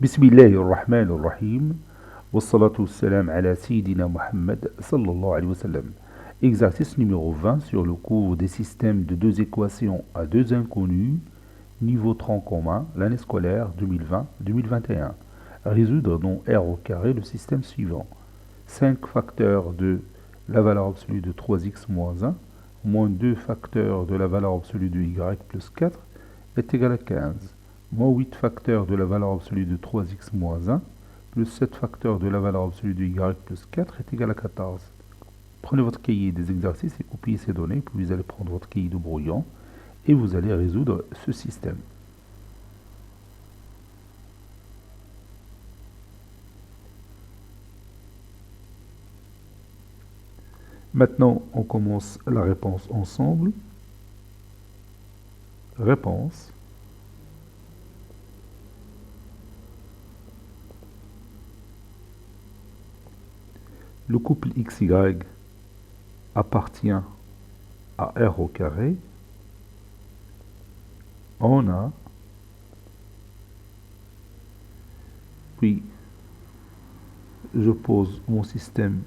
Bismillahir Rahmanir Rahim. Wassalatu wassalam ala Sayyidina Muhammad sallallahu alayhi wa sallam. Exercice numéro 20 sur le cours des systèmes de deux équations à deux inconnus, niveau tronc commun, l'année scolaire 2020-2021. Résoudre dans R au carré le système suivant. 5 facteurs de la valeur absolue de 3x moins 1, moins 2 facteurs de la valeur absolue de y plus 4 est égal à 15. Moins 8 facteurs de la valeur absolue de 3x moins 1, plus 7 facteurs de la valeur absolue de y plus 4 est égal à 14. Prenez votre cahier des exercices et copiez ces données, puis vous allez prendre votre cahier de brouillon et vous allez résoudre ce système. Maintenant, on commence la réponse ensemble. Réponse. Le couple XY appartient à R au carré. On a, puis je pose mon système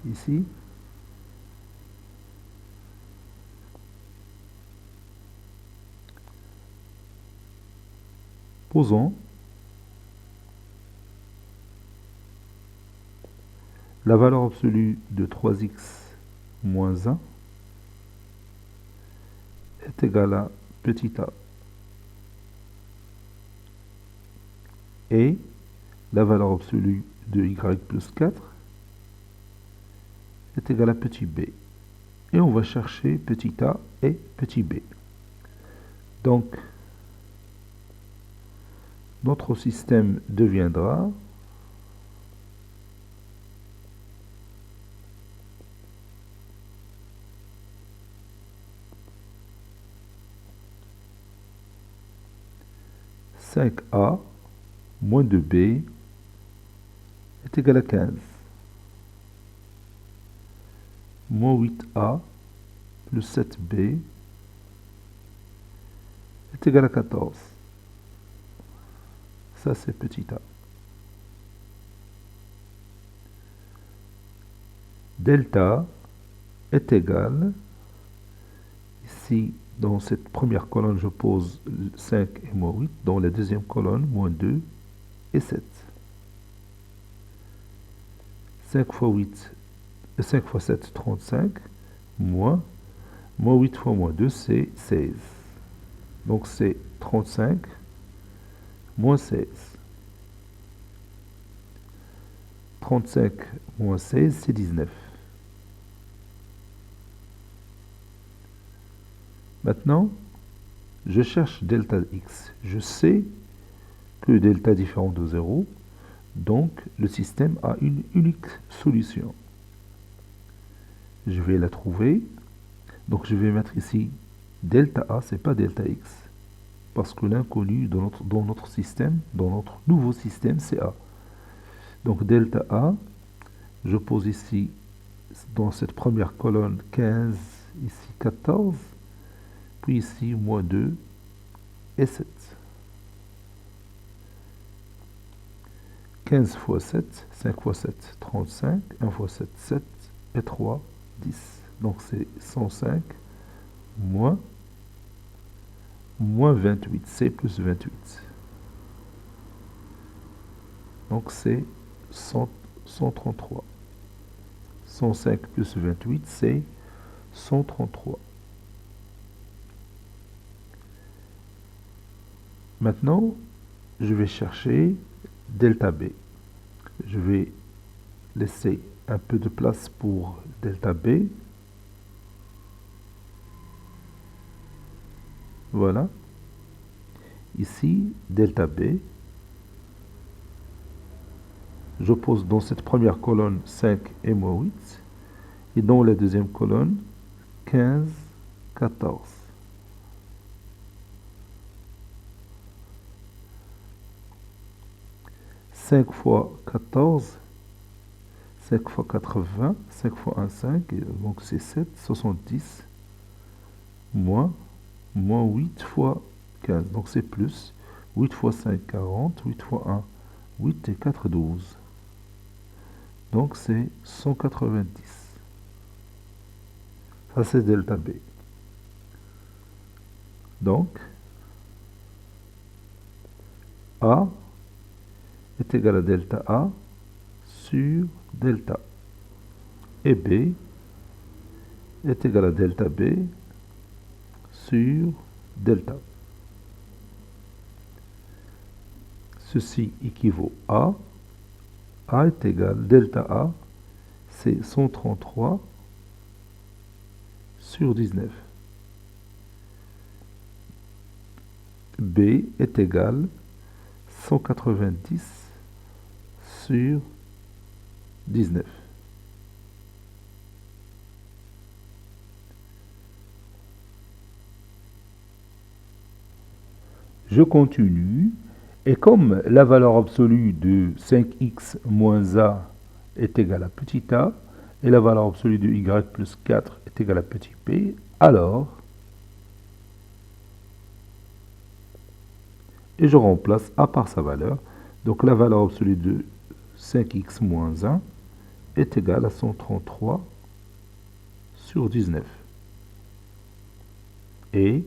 ici. Posons la valeur absolue de 3x moins 1 est égale à petit a. Et la valeur absolue de y plus 4 est égale à petit b. Et on va chercher petit a et petit b. Donc, notre système deviendra (5a moins 2b est égal à 15. Moins 8a plus 7b est égal à 14. Ça, c'est petit a. Delta est égal, ici, dans cette première colonne, je pose 5 et moins 8. Dans la deuxième colonne, moins 2 et 7. 5 fois 7, 35. Moins 8 fois moins 2, c'est 16. Donc, c'est 35 moins 16. 35 moins 16, c'est 19. Maintenant, je cherche delta x. Je sais que delta est différent de 0, donc le système a une unique solution. Je vais la trouver. Donc je vais mettre ici delta a, c'est pas delta x. Parce que l'inconnu dans notre système, dans notre nouveau système, c'est a. Donc delta a, je pose ici, dans cette première colonne, 15, ici 14, puis ici, moins 2 et 7. 15 fois 7, 5 fois 7, 35, 1 fois 7, 7, et 3, 10. Donc c'est 105 moins 28, c'est plus 28. Donc c'est 133. 105 plus 28, c'est 133. Maintenant, je vais chercher delta b. Je vais laisser un peu de place pour delta b. Voilà. Ici, delta b. Je pose dans cette première colonne 5 et moins 8. Et dans la deuxième colonne, 15, 14. 5 fois 14, 5 fois 80, 5 fois 1, 5, donc c'est 7, 70, moins 8 fois 15, donc c'est plus 8 fois 5, 40. 8 fois 1, 8 et 4, 12. Donc c'est 190. Ça c'est delta B. Donc A est égal à delta A sur delta. Et B est égal à delta B sur delta. Ceci équivaut à A est égal delta A, c'est 133 sur 19. B est égal 190 sur 19. Je continue, et comme la valeur absolue de 5x moins a est égale à petit a, et la valeur absolue de y plus 4 est égale à petit p, alors, et je remplace a par sa valeur, donc la valeur absolue de 5x moins 1 est égale à 133 sur 19. Et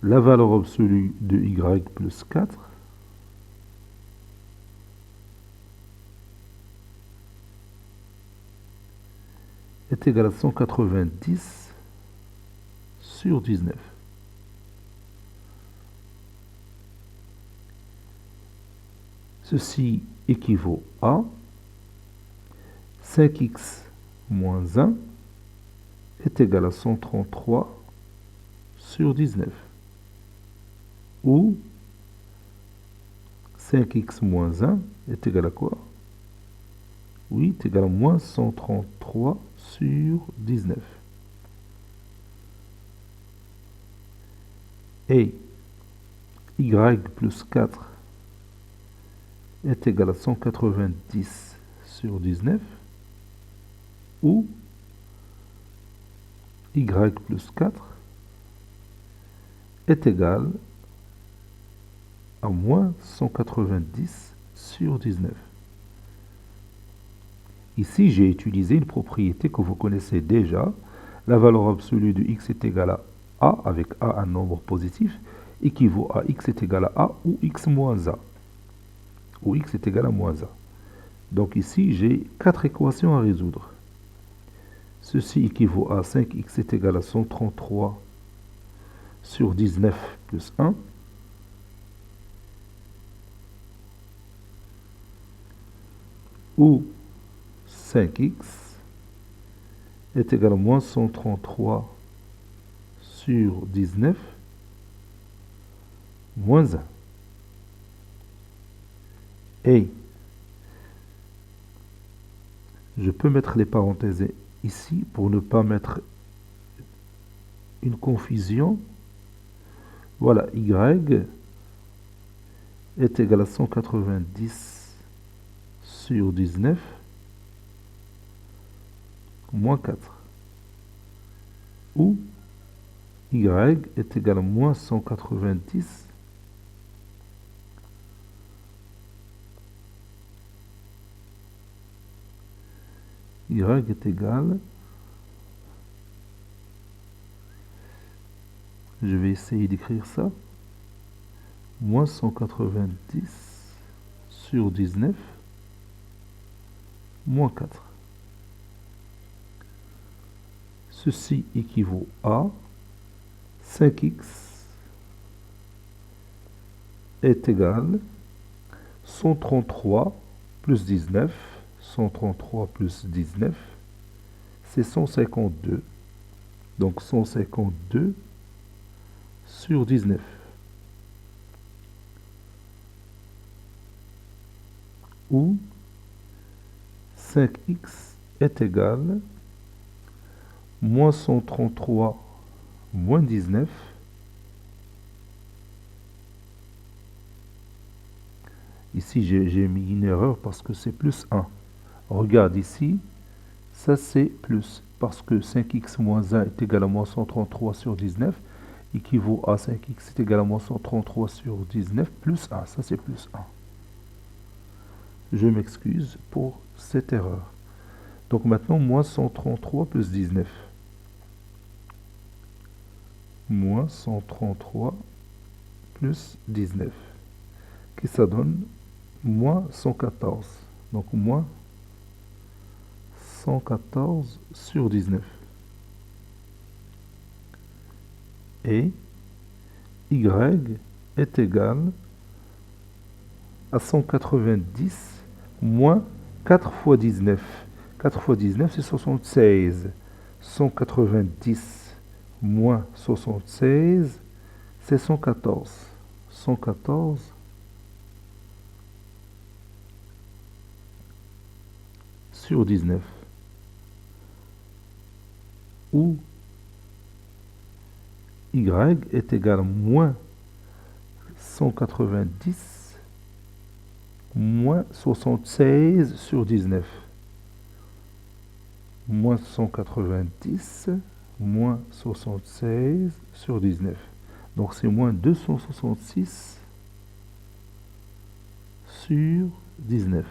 la valeur absolue de y plus 4 est égale à 190 sur 19. Ceci équivaut à 5x moins 1 est égal à 133 sur 19. Ou 5x moins 1 est égal à quoi? Oui, est égal à moins 133 sur 19. Et y plus 4 est égal à 190 sur 19. Ou y plus 4 est égal à moins 190 sur 19. Ici, j'ai utilisé une propriété que vous connaissez déjà. La valeur absolue de x est égale à a, avec a un nombre positif, équivaut à x est égal à a ou x moins a. Ou x est égal à moins a. Donc ici, j'ai 4 équations à résoudre. Ceci équivaut à 5x est égal à 133 sur 19 plus 1. Ou 5x est égal à moins 133 sur 19 moins 1. Et je peux mettre les parenthèses ici pour ne pas mettre une confusion. Voilà, y est égal à 190 sur 19 moins 4. Ou y est égal à moins 190 y est égal, je vais essayer d'écrire ça, moins 190 sur 19 moins 4. Ceci équivaut à 5x est égal 133 plus 19. 133 plus 19, c'est 152. Donc 152 sur 19. Ou 5x est égal moins 133 moins 19. Ici, j'ai mis une erreur parce que c'est plus 1. Regarde ici, ça c'est plus, parce que 5x moins 1 est égal à moins 133 sur 19, équivaut à 5x est égal à moins 133 sur 19 plus 1. Ça, c'est plus 1. Je m'excuse pour cette erreur. Donc maintenant, moins 133 plus 19. Moins 133 plus 19. Qu'est-ce que ça donne? Moins 114. Donc moins 114 sur 19. Et y est égal à 190 moins 4 fois 19. 4 fois 19, c'est 76. 190 moins 76, c'est 114. 114 sur 19. Où y est égal à moins 190 moins 76 sur 19. Moins 190 moins 76 sur 19. Donc c'est moins 266 sur 19.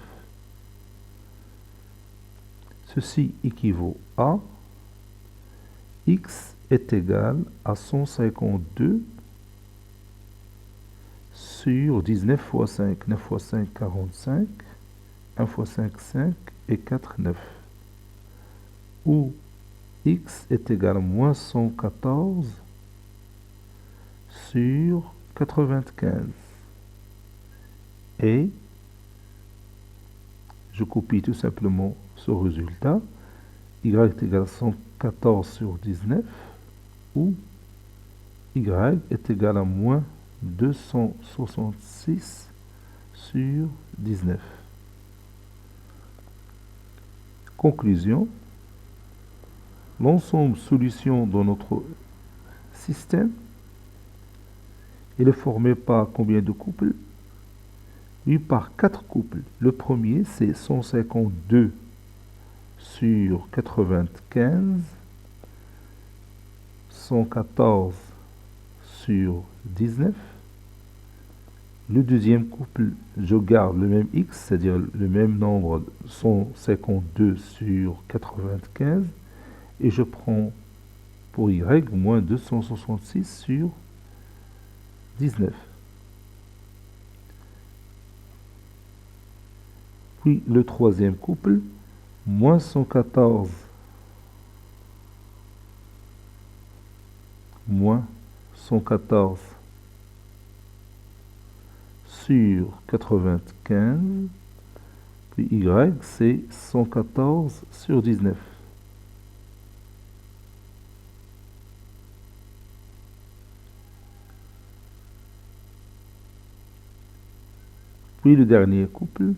Ceci équivaut à x est égal à 152 sur 19 fois 5. 9 fois 5, 45. 1 fois 5, 5 et 4, 9. Où x est égal à moins 114 sur 95. Et je copie tout simplement ce résultat. Y est égal à 114 sur 19, où y est égal à moins 266 sur 19. Conclusion. L'ensemble solution de notre système, il est formé par combien de couples? Oui, par 4 couples. Le premier, c'est 152 sur 95, 114 sur 19. Le deuxième couple, je garde le même x, c'est-à-dire le même nombre, 152 sur 95, et je prends pour y moins 266 sur 19. Puis le troisième couple, moins 114 moins 114 sur 95, puis y, c'est 114 sur 19. Puis le dernier couple,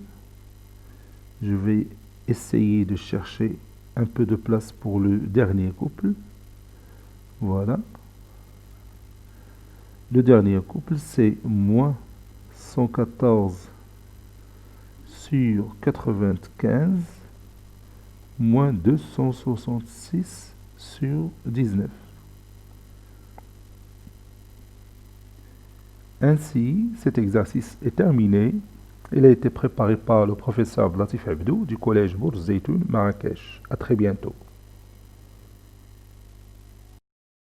je vais essayer de chercher un peu de place pour le dernier couple. Voilà. Le dernier couple, c'est moins 114 sur 95 moins 266 sur 19. Ainsi, cet exercice est terminé. Il a été préparé par le professeur Latif Abdou du collège Bourz Zeytoun, Marrakech. À très bientôt.